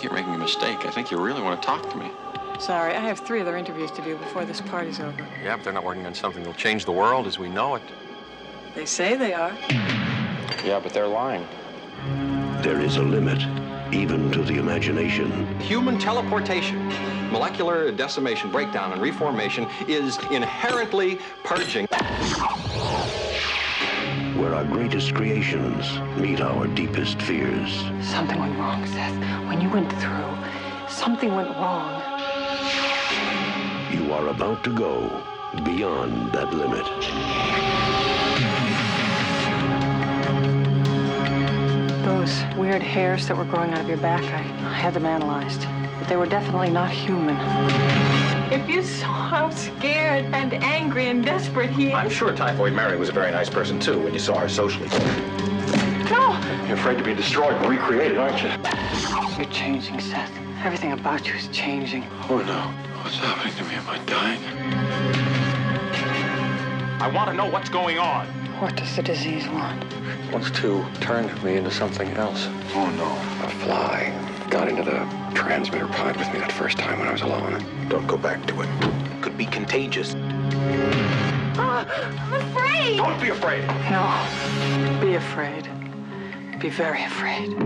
think you're making a mistake. I think you really want to talk to me. Sorry, I have 3 other interviews to do before this party's over. Yeah, but they're not working on something that'll change the world as we know it. They say they are. Yeah, but they're lying. There is a limit, even to the imagination. Human teleportation, molecular decimation, breakdown, and reformation is inherently purging. Where our greatest creations meet our deepest fears. Something went wrong, Seth. When you went through, something went wrong. You are about to go beyond that limit. Those weird hairs that were growing out of your back, I had them analyzed. But they were definitely not human. If you saw how scared and angry and desperate he is. I'm sure Typhoid Mary was a very nice person, too, when you saw her socially. No! You're afraid to be destroyed and recreated, aren't you? You're changing, Seth. Everything about you is changing. Oh, no. What's happening to me? Am I dying? I want to know what's going on. What does the disease want? Wants to turn me into something else. Oh, no. A fly got into the transmitter pod with me that first time when I was alone. Don't go back to it. It could be contagious. I'm afraid! Don't be afraid. No. Be afraid. Be very afraid.